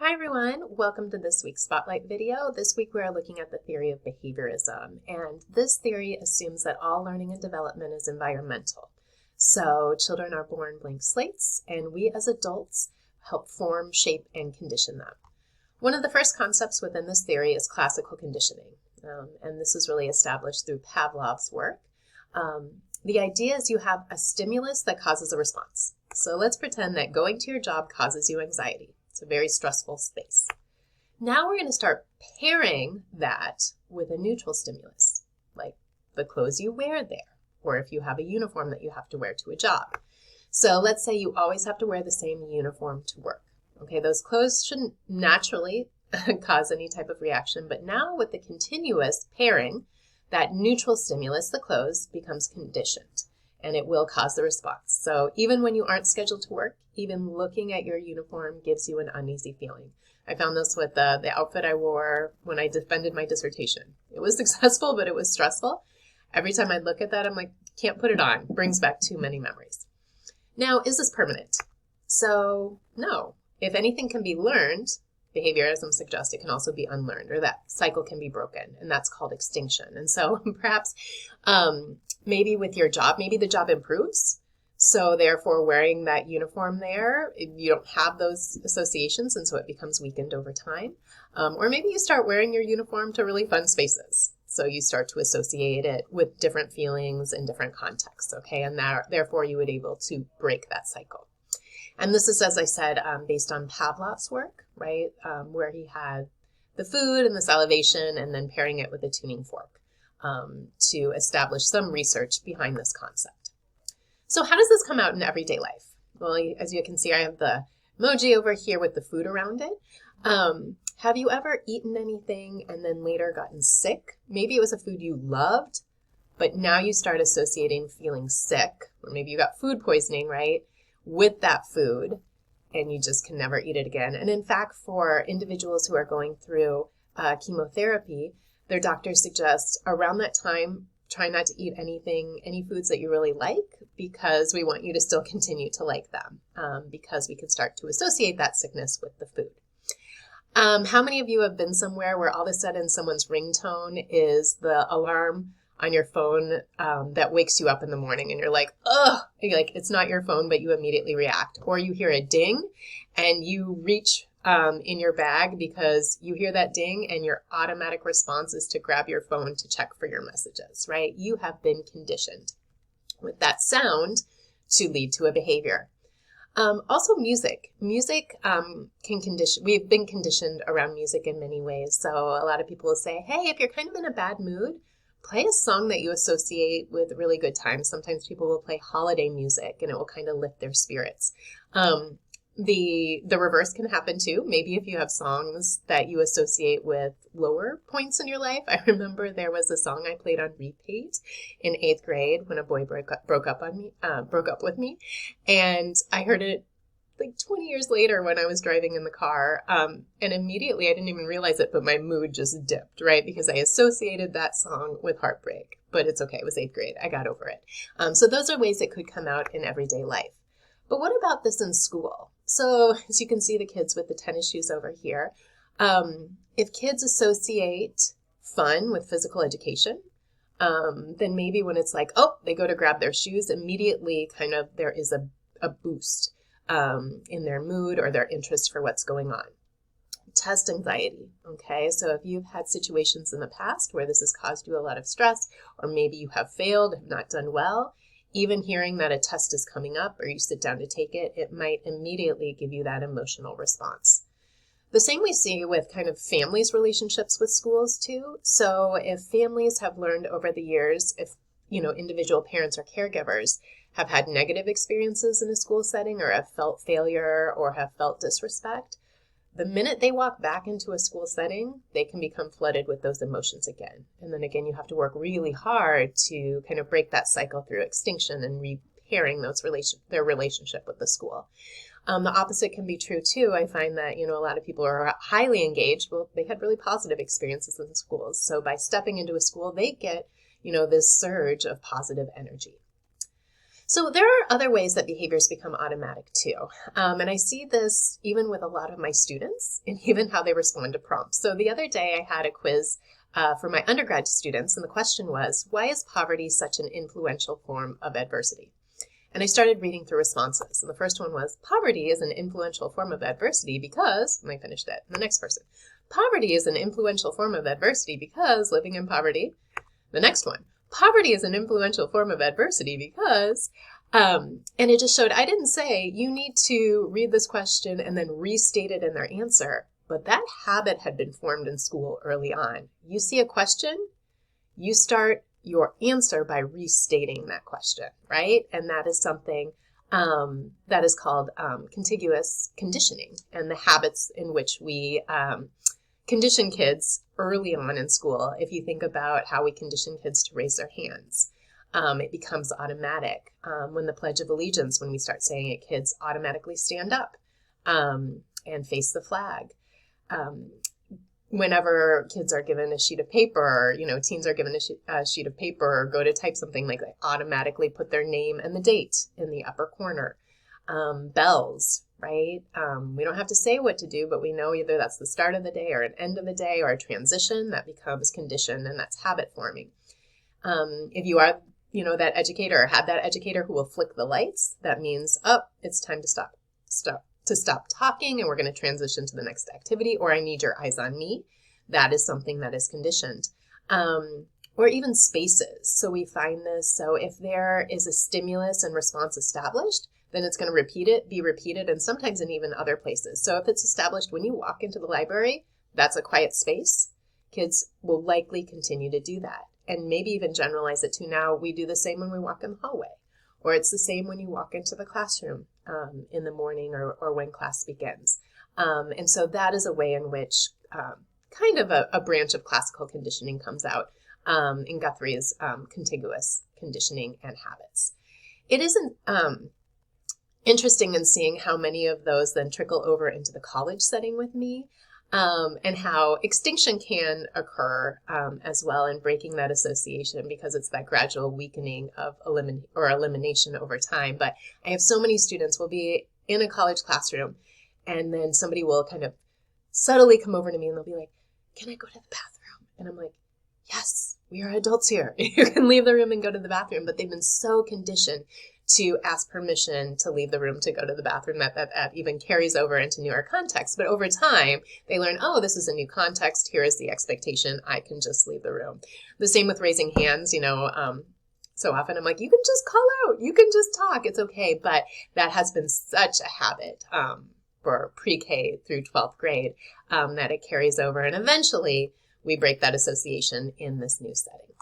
Hi everyone, welcome to this week's Spotlight video. This week we are looking at the theory of behaviorism, and this theory assumes that all learning and development is environmental. So children are born blank slates, and we as adults help form, shape, and condition them. One of the first concepts within this theory is classical conditioning, and this is really established through Pavlov's work. The idea is you have a stimulus that causes a response. So let's pretend that going to your job causes you anxiety. It's a very stressful space. Now we're going to start pairing that with a neutral stimulus, like the clothes you wear there, or if you have a uniform that you have to wear to a job. So let's say you always have to wear the same uniform to work. Okay, those clothes shouldn't naturally cause any type of reaction, but now with the continuous pairing, that neutral stimulus, the clothes, becomes conditioned, and it will cause the response. So even when you aren't scheduled to work, even looking at your uniform gives you an uneasy feeling. I found this with the outfit I wore when I defended my dissertation. It was successful, but it was stressful. Every time I look at that, I'm like, can't put it on. Brings back too many memories. Now, is this permanent? So no. If anything can be learned, behaviorism suggests it can also be unlearned, or that cycle can be broken, and that's called extinction. And so perhaps maybe with your job, maybe the job improves. So therefore, wearing that uniform there, you don't have those associations, and so it becomes weakened over time. Or maybe you start wearing your uniform to really fun spaces. So you start to associate it with different feelings in different contexts, okay? And therefore, you would be able to break that cycle. And this is, as I said, based on Pavlov's work, right? Where he had the food and the salivation and then pairing it with a tuning fork to establish some research behind this concept. So how does this come out in everyday life? Well, as you can see, I have the emoji over here with the food around it. Have you ever eaten anything and then later gotten sick? Maybe it was a food you loved, but now you start associating feeling sick, or maybe you got food poisoning, right, with that food, and you just can never eat it again. And in fact, for individuals who are going through chemotherapy, their doctors suggest around that time, try not to eat any foods that you really like, because we want you to still continue to like them, because we can start to associate that sickness with the food. How many of you have been somewhere where all of a sudden someone's ringtone is the alarm on your phone that wakes you up in the morning, and you're like, ugh, like it's not your phone, but you immediately react? Or you hear a ding and you reach in your bag because you hear that ding and your automatic response is to grab your phone to check for your messages, right? You have been conditioned with that sound to lead to a behavior. Also music. Music can condition. We've been conditioned around music in many ways. So a lot of people will say, hey, if you're kind of in a bad mood, play a song that you associate with really good times. Sometimes people will play holiday music and it will kind of lift their spirits. The reverse can happen too. Maybe if you have songs that you associate with lower points in your life. I remember there was a song I played on repeat in 8th grade when a boy broke up with me. And I heard it like 20 years later when I was driving in the car. And immediately I didn't even realize it, but my mood just dipped, right? Because I associated that song with heartbreak. But it's okay. It was 8th grade. I got over it. So those are ways it could come out in everyday life. But what about this in school? So as you can see the kids with the tennis shoes over here, if kids associate fun with physical education, then maybe when it's like, oh, they go to grab their shoes, immediately kind of there is a boost in their mood or their interest for what's going on. Test anxiety, okay? So if you've had situations in the past where this has caused you a lot of stress, or maybe you have failed, have not done well, even hearing that a test is coming up or you sit down to take it, it might immediately give you that emotional response. The same we see with kind of families' relationships with schools too. So if families have learned over the years, if individual parents or caregivers have had negative experiences in a school setting or have felt failure or have felt disrespect, the minute they walk back into a school setting, they can become flooded with those emotions again. And then again, you have to work really hard to kind of break that cycle through extinction and repairing their relationship with the school. The opposite can be true too. I find that, a lot of people are highly engaged. Well, they had really positive experiences in schools. So by stepping into a school, they get, this surge of positive energy. So there are other ways that behaviors become automatic too. And I see this even with a lot of my students and even how they respond to prompts. So the other day I had a quiz for my undergrad students, and the question was, why is poverty such an influential form of adversity? And I started reading through responses. And the first one was, poverty is an influential form of adversity because, and I finished it. And the next person, poverty is an influential form of adversity because living in poverty. The next one, poverty is an influential form of adversity because, and it just showed, I didn't say you need to read this question and then restate it in their answer, but that habit had been formed in school early on. You see a question, you start your answer by restating that question, right? And that is something that is called contiguous conditioning, and the habits in which we condition kids early on in school. If you think about how we condition kids to raise their hands, it becomes automatic. When the Pledge of Allegiance, when we start saying it, kids automatically stand up and face the flag. Whenever kids are given a sheet of paper, teens are given a sheet of paper or go to type something, like they automatically put their name and the date in the upper corner. Bells, right? We don't have to say what to do, but we know either that's the start of the day or an end of the day or a transition that becomes conditioned, and that's habit forming. If you are, that educator or have that educator who will flick the lights, that means, it's time to stop talking and we're going to transition to the next activity, or I need your eyes on me. That is something that is conditioned. Or even spaces. So we find this. So if there is a stimulus and response established, then it's going to be repeated, and sometimes in even other places. So if it's established when you walk into the library, that's a quiet space. Kids will likely continue to do that, and maybe even generalize it to, now we do the same when we walk in the hallway, or it's the same when you walk into the classroom in the morning or when class begins. And so that is a way in which kind of a branch of classical conditioning comes out in Guthrie's contiguous conditioning and habits. It isn't interesting in seeing how many of those then trickle over into the college setting with me, and how extinction can occur as well in breaking that association, because it's that gradual weakening of elimination over time. But I have so many students will be in a college classroom, and then somebody will kind of subtly come over to me and they'll be like, can I go to the bathroom? And I'm like, yes, we are adults here. You can leave the room and go to the bathroom. But they've been so conditioned to ask permission to leave the room to go to the bathroom that even carries over into newer contexts. But over time, they learn, this is a new context. Here is the expectation. I can just leave the room. The same with raising hands. So often I'm like, you can just call out. You can just talk. It's okay. But that has been such a habit for pre-K through 12th grade that it carries over. And eventually, we break that association in this new setting.